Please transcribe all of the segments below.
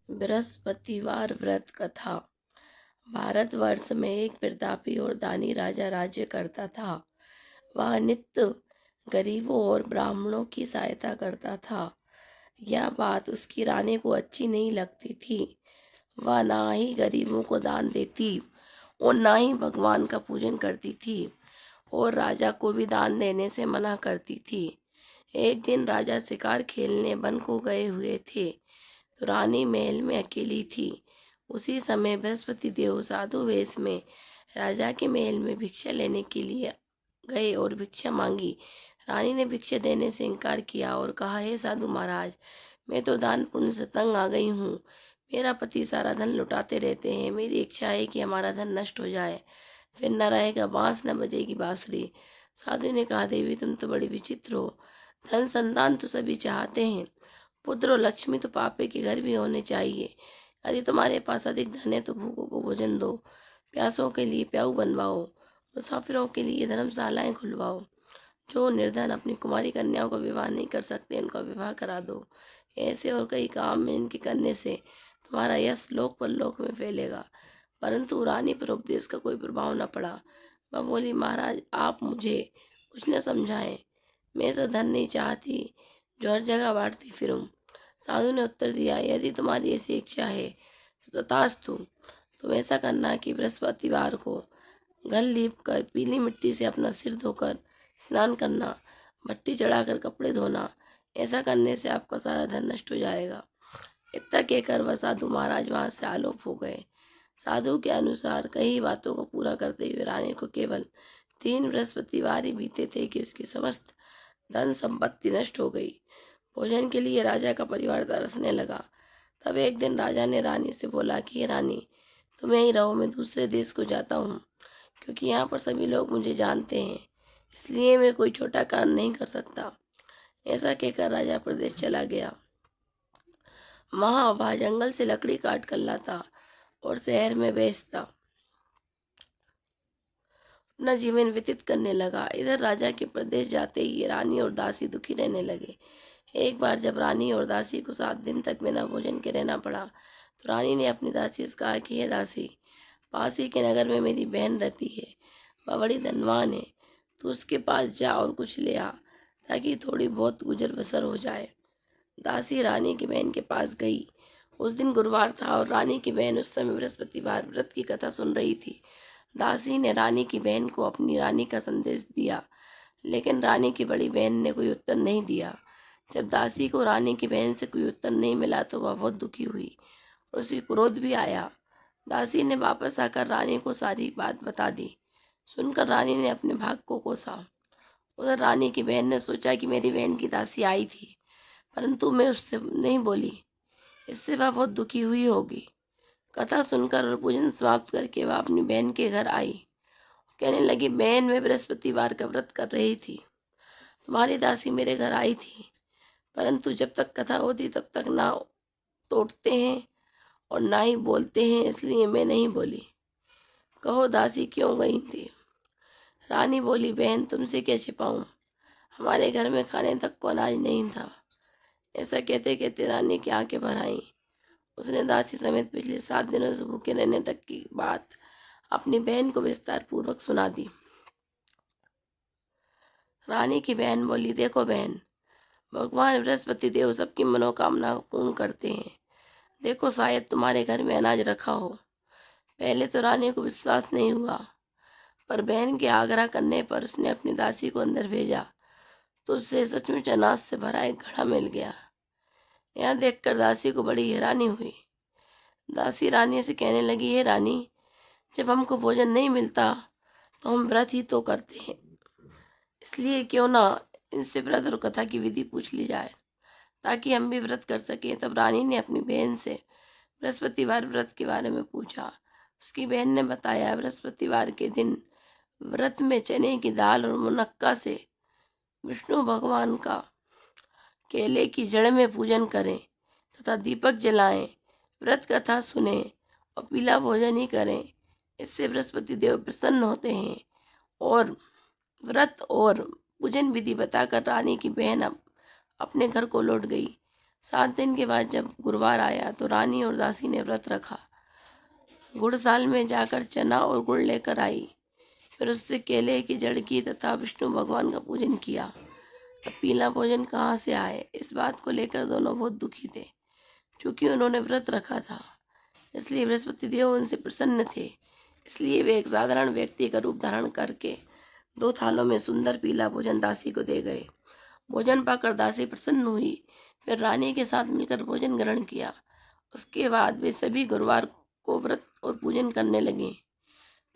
बृहस्पतिवार व्रत कथा। भारतवर्ष में एक प्रतापी और दानी राजा राज्य करता था। वह नित्य गरीबों और ब्राह्मणों की सहायता करता था। यह बात उसकी रानी को अच्छी नहीं लगती थी। वह ना ही गरीबों को दान देती और ना ही भगवान का पूजन करती थी और राजा को भी दान देने से मना करती थी। एक दिन राजा शिकार खेलने वन को गए हुए थे तो रानी महल में अकेली थी। उसी समय बृहस्पति देव साधु वेश में राजा के महल में भिक्षा लेने के लिए गए और भिक्षा मांगी। रानी ने भिक्षा देने से इनकार किया और कहा, हे साधु महाराज, मैं तो दान पुण्य से तंग आ गई हूँ। मेरा पति सारा धन लुटाते रहते हैं। मेरी इच्छा है कि हमारा धन नष्ट हो जाए, फिर न रहेगा बांस न बजेगी बांसुरी। साधु ने कहा, देवी तुम तो बड़ी विचित्र हो। धन संतान तो सभी चाहते हैं, पुत्र और लक्ष्मी तो पापे के घर भी होने चाहिए। यदि तुम्हारे पास अधिक धन है तो भूखों को भोजन दो, प्यासों के लिए प्याऊ बनवाओ, मुसाफिरों के लिए धर्मशालाएं खुलवाओ। जो निर्धन अपनी कुमारी कन्याओं का विवाह नहीं कर सकते उनका विवाह करा दो। ऐसे और कई काम में इनके करने से तुम्हारा यश लोक परलोक में फैलेगा। परंतु रानी पर उपदेश का कोई प्रभाव न पड़ा। वह बोली, महाराज आप मुझे कुछ न समझाएं। मैं ऐसा धन नहीं चाहती जो हर जगह बांटती फिरूं। साधु ने उत्तर दिया, यदि तुम्हारी ऐसी इच्छा है तो तथास्तु। तुम ऐसा करना कि बृहस्पतिवार को गल लीप कर पीली मिट्टी से अपना सिर धोकर स्नान करना, भट्टी चढ़ाकर कपड़े धोना। ऐसा करने से आपका सारा धन नष्ट हो जाएगा। इतना कहकर वह साधु महाराज वहां से आलोप हो गए। साधु के अनुसार कई बातों को पूरा करते हुए रानी को केवल 3 बृहस्पतिवार ही बीते थे कि उसकी समस्त धन संपत्ति नष्ट हो गई। भोजन के लिए राजा का परिवार तरसने लगा। तब एक दिन राजा ने रानी से बोला कि हे रानी, तुम यहीं रहो, मैं दूसरे देश को जाता हूँ, क्योंकि यहाँ पर सभी लोग मुझे जानते हैं, इसलिए मैं कोई छोटा काम नहीं कर सकता। ऐसा कहकर राजा प्रदेश चला गया। वहाँ वह जंगल से लकड़ी काट कर लाता और शहर में बेचता, अपना जीवन व्यतीत करने लगा। इधर राजा के प्रदेश जाते ही रानी और दासी दुखी रहने लगे। एक बार जब रानी और दासी को 7 दिन तक बिना भोजन के रहना पड़ा तो रानी ने अपनी दासी से कहा कि हे दासी, पास ही के नगर में मेरी बहन रहती है, वह बड़ी धनवान है, तू उसके पास जा और कुछ ले आ ताकि थोड़ी बहुत गुजर बसर हो जाए। दासी रानी की बहन के पास गई। उस दिन गुरुवार था और रानी की बहन उस समय बृहस्पतिवार व्रत की कथा सुन रही थी। दासी ने रानी की बहन को अपनी रानी का संदेश दिया, लेकिन रानी की बड़ी बहन ने कोई उत्तर नहीं दिया। जब दासी को रानी की बहन से कोई उत्तर नहीं मिला तो वह बहुत दुखी हुई और उसे क्रोध भी आया। दासी ने वापस आकर रानी को सारी बात बता दी। सुनकर रानी ने अपने भाग को कोसा। उधर रानी की बहन ने सोचा कि मेरी बहन की दासी आई थी, परंतु मैं उससे नहीं बोली, इससे वह बहुत दुखी हुई होगी। कथा सुनकर और पूजन समाप्त करके वह अपनी बहन के घर आई। कहने लगी, बहन मैं बृहस्पतिवार का व्रत कर रही थी, तुम्हारी दासी मेरे घर आई थी, परंतु जब तक कथा होती तब तक ना तोड़ते हैं और ना ही बोलते हैं, इसलिए मैं नहीं बोली। कहो दासी क्यों गई थी? रानी बोली, बहन तुमसे क्या छिपाऊं, हमारे घर में खाने तक को अनाज नहीं था। ऐसा कहते कहते रानी की आंखें भर आईं। उसने दासी समेत पिछले 7 दिनों से भूखे रहने तक की बात अपनी बहन को विस्तार पूर्वक सुना दी। रानी की बहन बोली, देखो बहन, भगवान बृहस्पति देव सबकी मनोकामना पूर्ण करते हैं। देखो शायद तुम्हारे घर में अनाज रखा हो। पहले तो रानी को विश्वास नहीं हुआ, पर बहन के आग्रह करने पर उसने अपनी दासी को अंदर भेजा तो उससे सचमुच अनाज से भरा एक घड़ा मिल गया। यह देखकर दासी को बड़ी हैरानी हुई। दासी रानी से कहने लगी, हे रानी, जब हमको भोजन नहीं मिलता तो हम व्रत ही तो करते हैं, इसलिए क्यों ना इनसे व्रत और कथा की विधि पूछ ली जाए ताकि हम भी व्रत कर सकें। तब रानी ने अपनी बहन से बृहस्पतिवार व्रत के बारे में पूछा। उसकी बहन ने बताया, बृहस्पतिवार के दिन व्रत में चने की दाल और मुनक्का से विष्णु भगवान का केले की जड़ में पूजन करें तथा दीपक जलाएं, व्रत कथा सुने और पीला भोजन ही करें। इससे बृहस्पति देव प्रसन्न होते हैं। और व्रत और पूजन विधि बताकर रानी की बहन अब अपने घर को लौट गई। 7 दिन के बाद जब गुरुवार आया तो रानी और दासी ने व्रत रखा। गुड़साल में जाकर चना और गुड़ लेकर आई। फिर उससे केले की जड़ की तथा विष्णु भगवान का पूजन किया। अब पीला भोजन कहाँ से आए, इस बात को लेकर दोनों बहुत दुखी थे। चूंकि उन्होंने व्रत रखा था, इसलिए बृहस्पति देव उनसे प्रसन्न थे। इसलिए वे एक साधारण व्यक्ति का रूप धारण करके 2 थालों में सुंदर पीला भोजन दासी को दे गए। भोजन पाकर दासी प्रसन्न हुई। फिर रानी के साथ मिलकर भोजन ग्रहण किया। उसके बाद वे सभी गुरुवार को व्रत और पूजन करने लगे।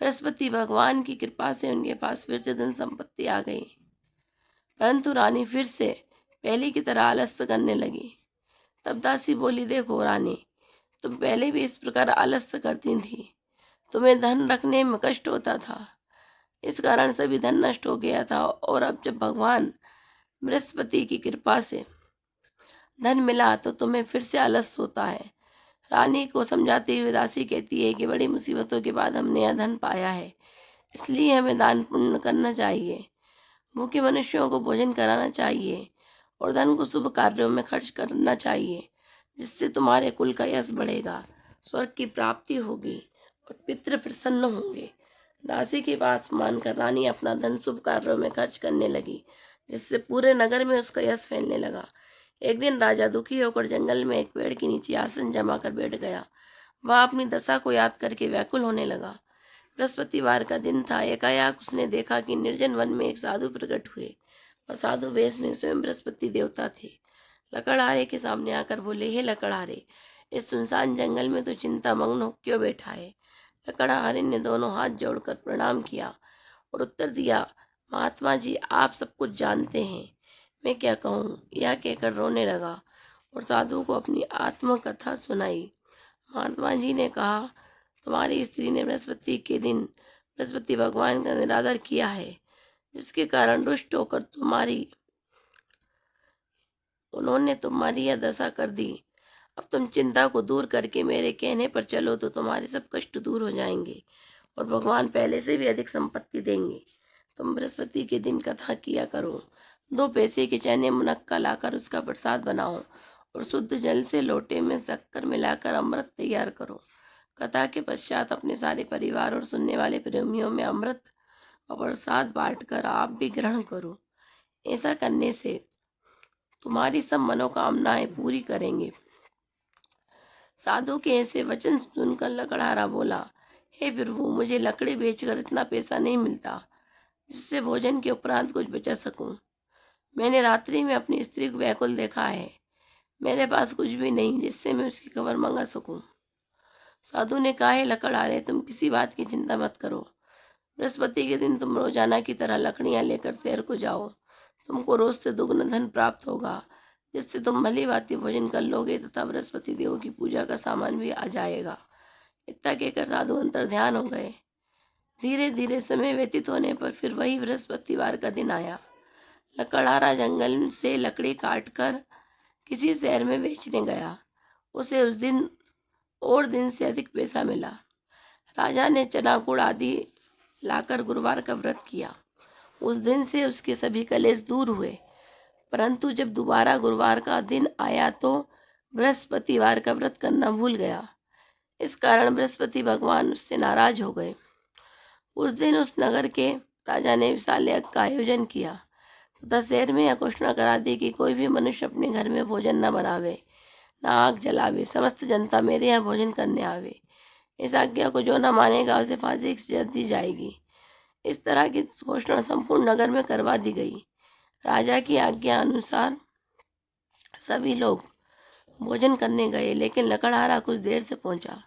बृहस्पति भगवान की कृपा से उनके पास फिर से धन संपत्ति आ गई। परंतु रानी फिर से पहले की तरह आलस्य करने लगी। तब दासी बोली, देखो रानी, तुम पहले भी इस प्रकार आलस्य करती थी। तुम्हें धन रखने में कष्ट होता था, इस कारण सभी धन नष्ट हो गया था। और अब जब भगवान बृहस्पति की कृपा से धन मिला तो तुम्हें फिर से आलस्य होता है। रानी को समझाते हुए दासी कहती है कि बड़ी मुसीबतों के बाद हमने यह धन पाया है, इसलिए हमें दान पुण्य करना चाहिए। भूखे मनुष्यों को भोजन कराना चाहिए और धन को शुभ कार्यों में खर्च करना चाहिए, जिससे तुम्हारे कुल का यश बढ़ेगा, स्वर्ग की प्राप्ति होगी और पितृ प्रसन्न होंगे। दासी की बात मानकर रानी अपना धन शुभ कार्यों में खर्च करने लगी, जिससे पूरे नगर में उसका यश फैलने लगा। एक दिन राजा दुखी होकर जंगल में एक पेड़ के नीचे आसन जमा कर बैठ गया। वह अपनी दशा को याद करके व्याकुल होने लगा। बृहस्पतिवार का दिन था। एकाएक उसने देखा कि निर्जन वन में एक साधु प्रकट हुए। वह साधु वेश में स्वयं बृहस्पति देवता थे। लकड़हारे के सामने आकर बोले, हे लकड़हारे, इस सुनसान जंगल में तो चिंता मग्न हो क्यों बैठा है? लकड़हारे ने दोनों हाथ जोड़कर प्रणाम किया और उत्तर दिया, महात्मा जी, आप सब कुछ जानते हैं, मैं क्या कहूँ? यह कहकर रोने लगा और साधु को अपनी आत्मकथा सुनाई। महात्मा जी ने कहा, तुम्हारी स्त्री ने बृहस्पति के दिन बृहस्पति भगवान का निरादर किया है, जिसके कारण रुष्ट होकर उन्होंने तुम्हारी यह दशा कर दी। अब तुम चिंता को दूर करके मेरे कहने पर चलो तो तुम्हारे सब कष्ट दूर हो जाएंगे और भगवान पहले से भी अधिक संपत्ति देंगे। तुम बृहस्पति के दिन कथा किया करो। 2 पैसे के चने मुनक्का लाकर उसका प्रसाद बनाओ और शुद्ध जल से लोटे में शक्कर मिलाकर अमृत तैयार करो। कथा के पश्चात अपने सारे परिवार और सुनने वाले प्रेमियों में अमृत और प्रसाद बांटकर आप भी ग्रहण करो। ऐसा करने से तुम्हारी सब मनोकामनाएं पूरी करेंगे। साधु के ऐसे वचन सुनकर लकड़हारा बोला, हे प्रभु, मुझे लकड़ी बेचकर इतना पैसा नहीं मिलता जिससे भोजन के उपरांत कुछ बचा सकूं। मैंने रात्रि में अपनी स्त्री को व्याकुल देखा है। मेरे पास कुछ भी नहीं जिससे मैं उसकी खबर मंगा सकूं। साधु ने कहा, हे लकड़हारे, तुम किसी बात की चिंता मत करो। बृहस्पति के दिन तुम रोजाना की तरह लकड़ियां लेकर शहर को जाओ। तुमको रोज से दुगना धन प्राप्त होगा, जिससे तुम भली भांति भोजन कर लोगे तथा बृहस्पति देव की पूजा का सामान भी आ जाएगा। इतना कहकर साधु अंतर ध्यान हो गए। धीरे धीरे समय व्यतीत होने पर फिर वही बृहस्पतिवार का दिन आया। लकड़हारा जंगल से लकड़ी काटकर किसी शहर में बेचने गया। उसे उस दिन और दिन से अधिक पैसा मिला। राजा ने चना गुड़ आदि लाकर गुरुवार का व्रत किया। उस दिन से उसके सभी कलेश दूर हुए। परंतु जब दोबारा गुरुवार का दिन आया तो बृहस्पतिवार का व्रत करना भूल गया। इस कारण बृहस्पति भगवान उससे नाराज हो गए। उस दिन उस नगर के राजा ने विशाल यज्ञ का आयोजन किया तथा शहर में यह घोषणा करा दी कि कोई भी मनुष्य अपने घर में भोजन न बनावे, न आग जलावे। समस्त जनता मेरे यहाँ भोजन करने आवे। इस आज्ञा को जो न मानेगा उसे फांसी की सजा दी जाएगी। इस तरह की घोषणा संपूर्ण नगर में करवा दी गई। राजा की आज्ञा अनुसार सभी लोग भोजन करने गए, लेकिन लकड़हारा कुछ देर से पहुंचा।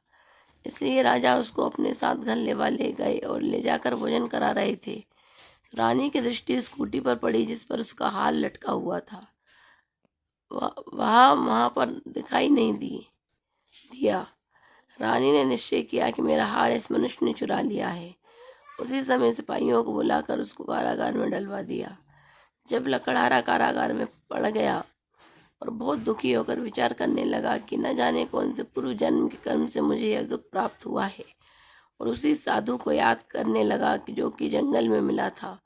इसलिए राजा उसको अपने साथ घर ले गए और ले जाकर भोजन करा रहे थे। रानी की दृष्टि उस खूंटी पर पड़ी जिस पर उसका हार लटका हुआ था। वहाँ पर दिखाई नहीं दिया। रानी ने निश्चय किया कि मेरा हार इस मनुष्य ने चुरा लिया है। उसी समय सिपाहियों को बुलाकर उसको कारागार में डलवा दिया। जब लकड़हारा कारागार में पड़ गया और बहुत दुखी होकर विचार करने लगा कि न जाने कौन से पूर्व जन्म के कर्म से मुझे यह दुख प्राप्त हुआ है, और उसी साधु को याद करने लगा कि जो कि जंगल में मिला था।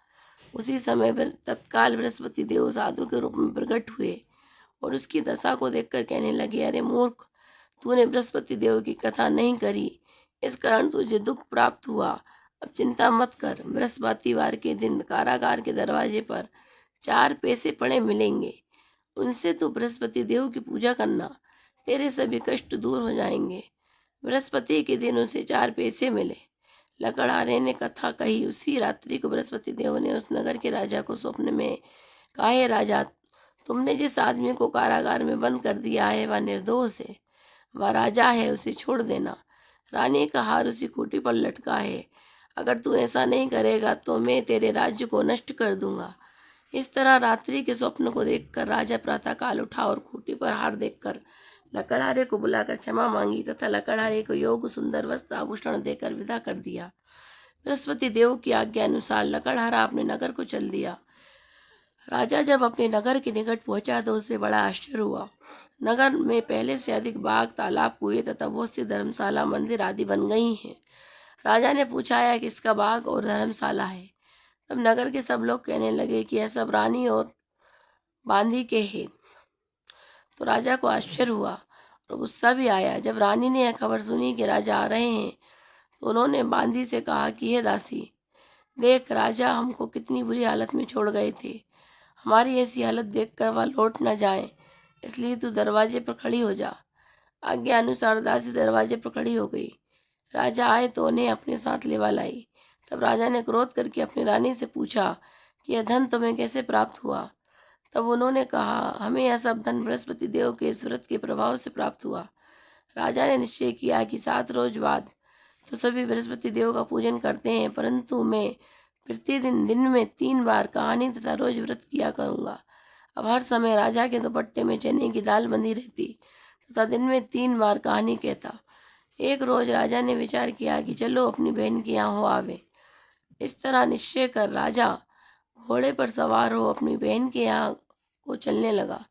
उसी समय तत्काल बृहस्पति देव साधु के रूप में प्रकट हुए और उसकी दशा को देखकर कहने लगे, अरे मूर्ख, तूने बृहस्पति देव की कथा नहीं करी, इस कारण तुझे दुख प्राप्त हुआ। अब चिंता मत कर, बृहस्पतिवार के दिन कारागार के दरवाजे पर 4 पैसे पड़े मिलेंगे, उनसे तू बृहस्पति देव की पूजा करना, तेरे सभी कष्ट दूर हो जाएंगे। बृहस्पति के दिन उसे 4 पैसे मिले। लकड़हारे ने कथा कही। उसी रात्रि को बृहस्पति देव ने उस नगर के राजा को स्वप्न में कहा, हे राजा, तुमने जिस आदमी को कारागार में बंद कर दिया है वह निर्दोष है, वह राजा है, उसे छोड़ देना। रानी का हार उसी खूंटी पर लटका है, अगर तू ऐसा नहीं करेगा तो मैं तेरे राज्य को नष्ट कर दूंगा। इस तरह रात्रि के स्वप्न को देखकर राजा प्रातःकाल उठा और खूंटी पर हार देखकर लकड़हारे को बुलाकर क्षमा मांगी तथा लकड़हारे को योग्य सुंदर वस्त्र आभूषण देकर विदा कर दिया। बृहस्पति देव की आज्ञा अनुसार लकड़हारा अपने नगर को चल दिया। राजा जब अपने नगर के निकट पहुंचा तो उसे बड़ा आश्चर्य हुआ। नगर में पहले से अधिक बाग, तालाब, कुएं तथा बहुत सी धर्मशाला, मंदिर आदि बन गई हैं। राजा ने पूछा, यह किसका बाग और धर्मशाला है? तब नगर के सब लोग कहने लगे कि यह सब रानी और बांदी के हैं। तो राजा को आश्चर्य हुआ और गुस्सा भी आया। जब रानी ने यह खबर सुनी कि राजा आ रहे हैं तो उन्होंने बांदी से कहा कि हे दासी, देख, राजा हमको कितनी बुरी हालत में छोड़ गए थे, हमारी ऐसी हालत देखकर वह लौट न जाए, इसलिए तू दरवाजे पर खड़ी हो जा। आज्ञा अनुसार दासी दरवाजे पर खड़ी हो गई। राजा आए तो उन्हें अपने साथ लेवा लाई। तब राजा ने क्रोध करके अपनी रानी से पूछा कि यह धन तुम्हें कैसे प्राप्त हुआ? तब उन्होंने कहा, हमें यह सब धन बृहस्पति देव के इस व्रत के प्रभाव से प्राप्त हुआ। राजा ने निश्चय किया कि 7 रोज बाद तो सभी बृहस्पति देव का पूजन करते हैं, परंतु मैं प्रतिदिन दिन में 3 बार कहानी तथा रोज व्रत किया करूँगा। अब हर समय राजा के दुपट्टे में चने की दाल बंधी रहती तथा दिन में 3 बार कहानी कहता। एक रोज राजा ने विचार किया कि चलो अपनी बहन के यहाँ हो आवे। इस तरह निश्चय कर राजा घोड़े पर सवार हो अपनी बहन के यहाँ को चलने लगा।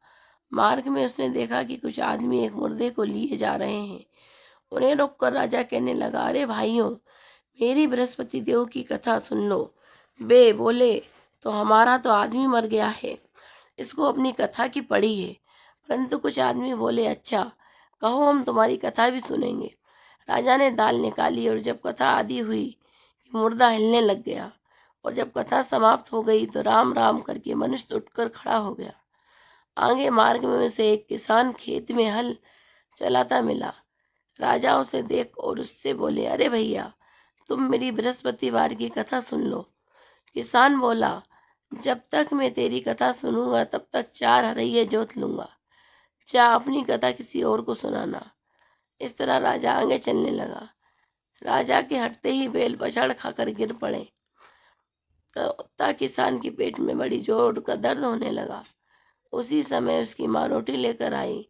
मार्ग में उसने देखा कि कुछ आदमी एक मुर्दे को लिए जा रहे हैं। उन्हें रोककर राजा कहने लगा, अरे भाइयों, मेरी बृहस्पति देव की कथा सुन लो। बे बोले, तो हमारा तो आदमी मर गया है, इसको अपनी कथा की पड़ी है। परंतु कुछ आदमी बोले, अच्छा, कहो, हम तुम्हारी कथा भी सुनेंगे। राजा ने दाल निकाली और जब कथा आदि हुई कि मुर्दा हिलने लग गया, और जब कथा समाप्त हो गई तो राम राम करके मनुष्य उठकर खड़ा हो गया। आगे मार्ग में उसे एक किसान खेत में हल चलाता मिला। राजा उसे देख और उससे बोले, अरे भैया, तुम मेरी बृहस्पतिवार की कथा सुन लो। किसान बोला, जब तक मैं तेरी कथा सुनूंगा तब तक 4 हरइये जोत लूंगा। जा अपनी कथा किसी और को सुनाना। इस तरह राजा आगे चलने लगा। राजा के हटते ही बैल पछाड़ खाकर गिर पड़े। तब किसान के पेट में बड़ी जोर का दर्द होने लगा। उसी समय उसकी माँ रोटी लेकर आई।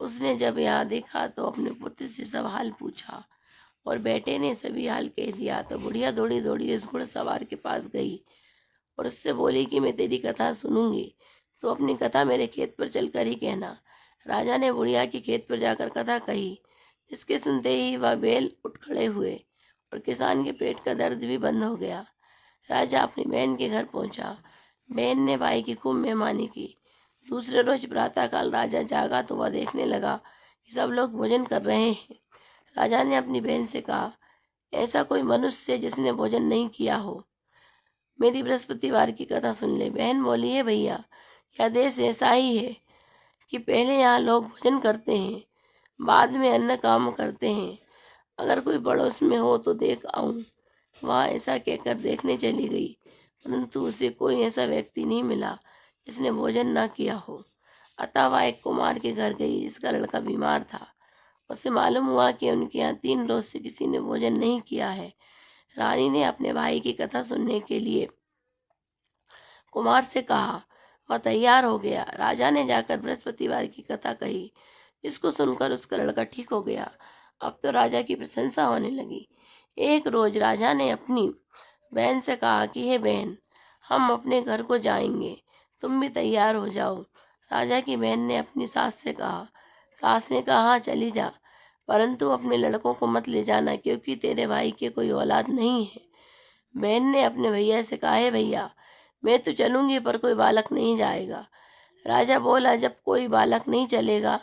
उसने जब यहाँ देखा तो अपने पुत्र से सब हाल पूछा और बेटे ने सभी हाल कह दिया। तो बुढ़िया दौड़ी दौड़ी उस घुड़सवार के पास गई और उससे बोली कि मैं तेरी कथा सुनूंगी, तो अपनी कथा मेरे खेत पर चलकर ही कहना। राजा ने बुढ़िया के खेत पर जाकर कथा कही, जिसके सुनते ही वह बैल उठ खड़े हुए और किसान के पेट का दर्द भी बंद हो गया। राजा अपनी बहन के घर पहुंचा। बहन ने भाई की खूब मेहमानी की। दूसरे रोज प्रातःकाल राजा जागा तो वह देखने लगा कि सब लोग भोजन कर रहे हैं। राजा ने अपनी बहन से कहा, ऐसा कोई मनुष्य है जिसने भोजन नहीं किया हो, मेरी बृहस्पतिवार की कथा सुन ले। बहन बोली, है भैया, यह देश ऐसा ही है कि पहले यहाँ लोग भोजन करते हैं, बाद में अन्य काम करते हैं। अगर कोई पड़ोस में हो तो देख आऊँ। वह ऐसा कहकर देखने चली गई, परंतु उसे कोई ऐसा व्यक्ति नहीं मिला जिसने भोजन ना किया हो। अतः वह एक कुमार के घर गई जिसका लड़का बीमार था। उसे मालूम हुआ कि उनके यहाँ 3 रोज से किसी ने भोजन नहीं किया है। रानी ने अपने भाई की कथा सुनने के लिए कुमार से कहा। वह तैयार हो गया। राजा ने जाकर बृहस्पतिवार की कथा कही, जिसको सुनकर उसका लड़का ठीक हो गया। अब तो राजा की प्रशंसा होने लगी। एक रोज राजा ने अपनी बहन से कहा कि हे बहन, हम अपने घर को जाएंगे, तुम भी तैयार हो जाओ। राजा की बहन ने अपनी सास से कहा। सास ने कहा, हाँ चली जा, परंतु अपने लड़कों को मत ले जाना, क्योंकि तेरे भाई के कोई औलाद नहीं है। बहन ने अपने भैया से कहा, है भैया, मैं तो चलूँगी पर कोई बालक नहीं जाएगा। राजा बोला, जब कोई बालक नहीं चलेगा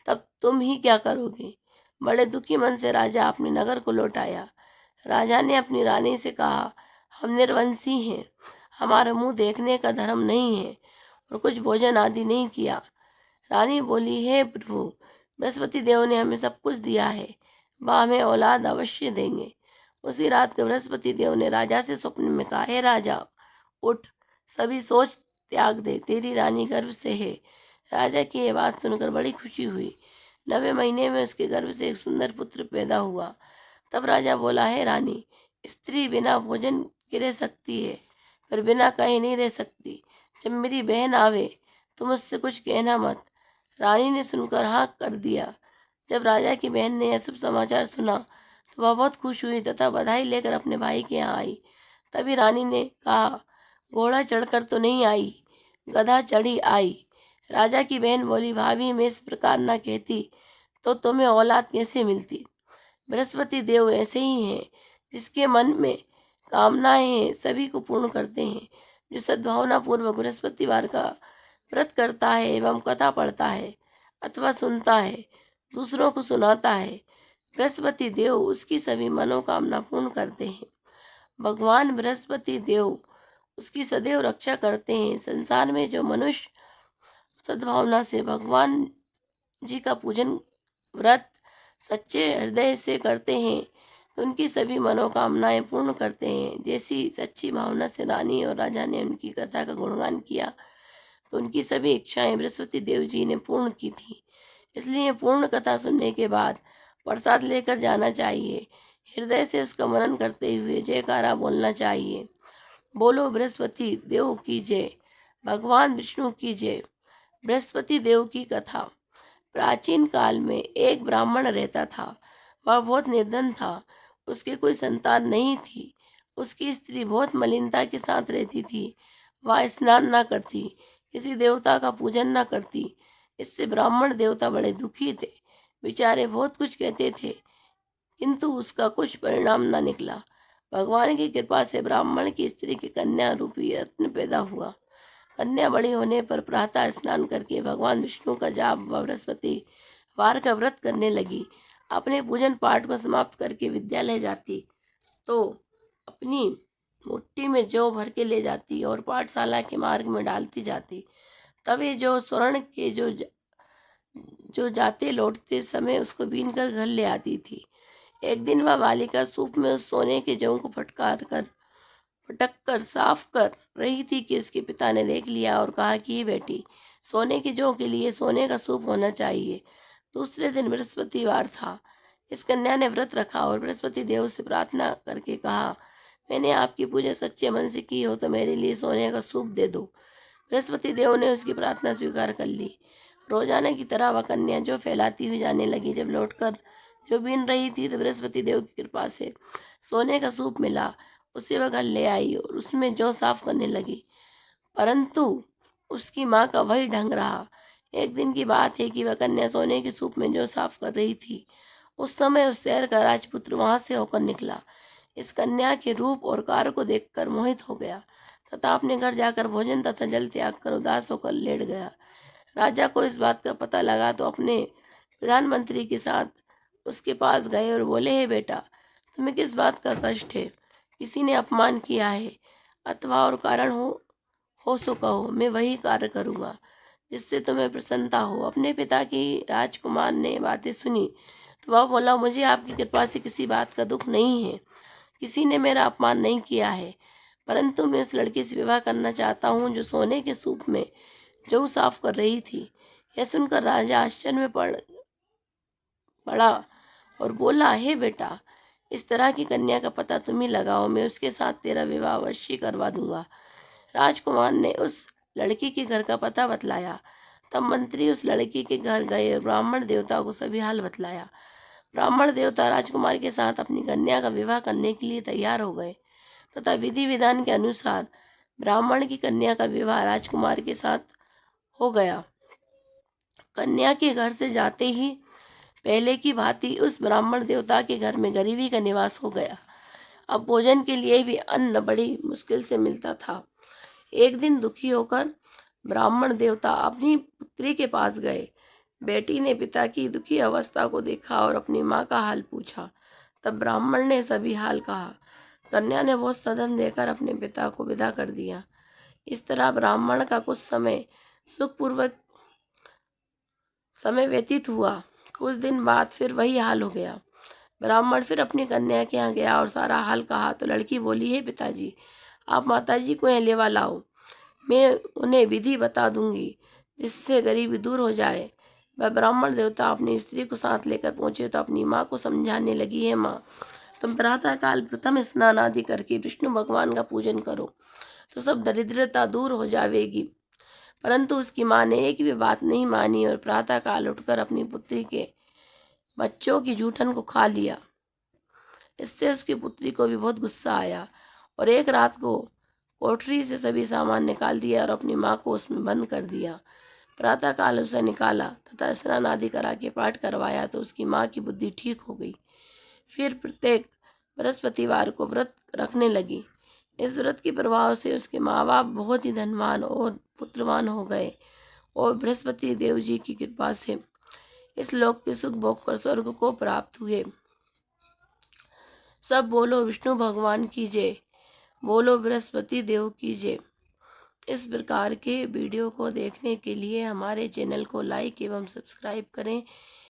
तब तुम ही क्या करोगे? बड़े दुखी मन से राजा अपने नगर को लौट आया। राजा ने अपनी रानी से कहा, हम निर्वंशी हैं, हमारा मुंह देखने का धर्म नहीं है और कुछ भोजन आदि नहीं किया। रानी बोली, हे प्रभु, बृहस्पति देव ने हमें सब कुछ दिया है, वह हमें औलाद अवश्य देंगे। उसी रात को बृहस्पति देव ने राजा से स्वप्न में कहा, हे राजा, उठ, सभी सोच त्याग दे, तेरी रानी गर्भ से है। राजा की यह बात सुनकर बड़ी खुशी हुई। 9वें महीने में उसके गर्भ से एक सुंदर पुत्र पैदा हुआ। तब राजा बोला, हे रानी, स्त्री बिना भोजन के रह सकती है, पर बिना कहे नहीं रह सकती। जब मेरी बहन आवे तो मुझसे कुछ कहना मत। रानी ने सुनकर हाँ कर दिया। जब राजा की बहन ने यह शुभ समाचार सुना तो वह बहुत खुश हुई तथा बधाई लेकर अपने भाई के यहाँ आई। तभी रानी ने कहा, घोड़ा चढ़कर तो नहीं आई, गधा चढ़ी आई। राजा की बहन बोली, भाभी, मैं इस प्रकार न कहती तो तुम्हें औलाद कैसे मिलती? बृहस्पति देव ऐसे ही हैं, जिसके मन में कामनाएं हैं सभी को पूर्ण करते हैं। जो सद्भावना पूर्वक बृहस्पतिवार का व्रत करता है एवं कथा पढ़ता है अथवा सुनता है, दूसरों को सुनाता है, बृहस्पति देव उसकी सभी मनोकामना पूर्ण करते हैं। भगवान बृहस्पति देव उसकी सदैव रक्षा करते हैं। संसार में जो मनुष्य सद्भावना से भगवान जी का पूजन व्रत सच्चे हृदय से करते हैं तो उनकी सभी मनोकामनाएं पूर्ण करते हैं। जैसी सच्ची भावना से रानी और राजा ने उनकी कथा का गुणगान किया तो उनकी सभी इच्छाएं बृहस्पति देव जी ने पूर्ण की थी। इसलिए पूर्ण कथा सुनने के बाद प्रसाद लेकर जाना चाहिए। हृदय से उसका मनन करते हुए जयकारा बोलना चाहिए। बोलो बृहस्पति देव की जय, भगवान विष्णु की जय। बृहस्पति देव की कथा। प्राचीन काल में एक ब्राह्मण रहता था। वह बहुत निर्धन था, उसके कोई संतान नहीं थी। उसकी स्त्री बहुत मलिनता के साथ रहती थी। वह स्नान न करती, किसी देवता का पूजन न करती। इससे ब्राह्मण देवता बड़े दुखी थे। बेचारे बहुत कुछ कहते थे किंतु उसका कुछ परिणाम न निकला। भगवान की कृपा से ब्राह्मण की स्त्री की कन्या रूपी रत्न पैदा हुआ। कन्या बड़ी होने पर प्रातः स्नान करके भगवान विष्णु का जाप व बृहस्पति वार का व्रत करने लगी। अपने पूजन पाठ को समाप्त करके विद्यालय जाती तो अपनी मुट्ठी में जौ भर के ले जाती और पाठशाला के मार्ग में डालती जाती। तब ये जो स्वर्ण के जो जाते लौटते समय उसको बीन कर घर ले आती थी। एक दिन वह बालिका सूप में उस सोने के जौ को फटक कर साफ कर रही थी कि उसके पिता ने देख लिया और कहा कि ये बेटी, सोने के जौ के लिए सोने का सूप होना चाहिए। दूसरे दिन बृहस्पतिवार था। इस कन्या ने व्रत रखा और बृहस्पति देव से प्रार्थना करके कहा, मैंने आपकी पूजा सच्चे मन से की हो तो मेरे लिए सोने का सूप दे दो। बृहस्पति देव ने उसकी प्रार्थना स्वीकार कर ली। रोजाना की तरह वह कन्या जो फैलाती हुई जाने लगी। जब लौटकर जो बीन रही थी तो बृहस्पति देव की कृपा से सोने का सूप मिला। उसे वह घर ले आई और उसमें जौ साफ करने लगी, परंतु उसकी माँ का वही ढंग रहा। एक दिन की बात है कि वह कन्या सोने के सूप में जौ साफ कर रही थी। उस समय उस शहर का राजपुत्र वहां से होकर निकला। इस कन्या के रूप और कार्य को देखकर मोहित हो गया तथा अपने घर जाकर भोजन तथा जल त्याग कर उदास होकर लेट गया। राजा को इस बात का पता लगा तो अपने प्रधानमंत्री के साथ उसके पास गए और बोले, हे बेटा, तुम्हें किस बात का कष्ट है? किसी ने अपमान किया है अथवा और कारण हो सो कहो, मैं वही कार्य करूँगा जिससे तुम्हें प्रसन्नता हो। अपने पिता की राजकुमार ने बातें सुनी तो वह बोला, मुझे आपकी कृपा से किसी बात का दुख नहीं है। किसी ने मेरा अपमान नहीं किया है, परंतु मैं उस लड़के से विवाह करना चाहता हूँ जो सोने के सूप में जौ साफ कर रही थी। यह सुनकर राजा आश्चर्य में पड़ा और बोला, हे बेटा, इस तरह की कन्या का पता तुम ही लगाओ, मैं उसके साथ तेरा विवाह अवश्य करवा दूंगा। राजकुमार ने उस लड़की के घर का पता बतलाया। तब मंत्री उस लड़की के घर गए और ब्राह्मण देवता को सभी हाल बतलाया। ब्राह्मण देवता राजकुमार के साथ अपनी कन्या का विवाह करने के लिए तैयार हो गए तथा विधि विधान के अनुसार ब्राह्मण की कन्या का विवाह राजकुमार के साथ हो गया। कन्या के घर से जाते ही पहले की भांति उस ब्राह्मण देवता के घर में गरीबी का निवास हो गया। अब भोजन के लिए भी अन्न बड़ी मुश्किल से मिलता था। एक दिन दुखी होकर ब्राह्मण देवता अपनी पुत्री के पास गए। बेटी ने पिता की दुखी अवस्था को देखा और अपनी माँ का हाल पूछा। तब ब्राह्मण ने सभी हाल कहा। कन्या ने बहुत सदन देकर अपने पिता को विदा कर दिया। इस तरह ब्राह्मण का कुछ समय सुखपूर्वक समय व्यतीत हुआ। कुछ दिन बाद फिर वही हाल हो गया। ब्राह्मण फिर अपनी कन्या के यहाँ गया और सारा हाल कहा तो लड़की बोली, हे पिताजी, आप माताजी को यहाँ लेवा लाओ, मैं उन्हें विधि बता दूंगी जिससे गरीबी दूर हो जाए। वह ब्राह्मण देवता अपनी स्त्री को साथ लेकर पहुंचे तो अपनी माँ को समझाने लगी, है माँ, तुम प्रातःकाल प्रथम स्नान आदि करके विष्णु भगवान का पूजन करो तो सब दरिद्रता दूर हो जाएगी। परंतु उसकी माँ ने एक भी बात नहीं मानी और प्रातःकाल उठकर अपनी पुत्री के बच्चों की जूठन को खा लिया। इससे उसकी पुत्री को भी बहुत गुस्सा आया और एक रात को कोठरी से सभी सामान निकाल दिया और अपनी माँ को उसमें बंद कर दिया। प्रातःकाल उसे निकाला तथा स्नान आदि करा के पाठ करवाया तो उसकी माँ की बुद्धि ठीक हो गई। फिर प्रत्येक बृहस्पतिवार को व्रत रखने लगी। इस व्रत के प्रभाव से उसके माँ बाप बहुत ही धनवान और पुत्रवान हो गए और बृहस्पति देव जी की कृपा से इस लोक के सुख भोग कर स्वर्ग को प्राप्त हुए। सब बोलो विष्णु भगवान की जय, बोलो बृहस्पति देव की जय। इस प्रकार के वीडियो को देखने के लिए हमारे चैनल को लाइक एवं सब्सक्राइब करें।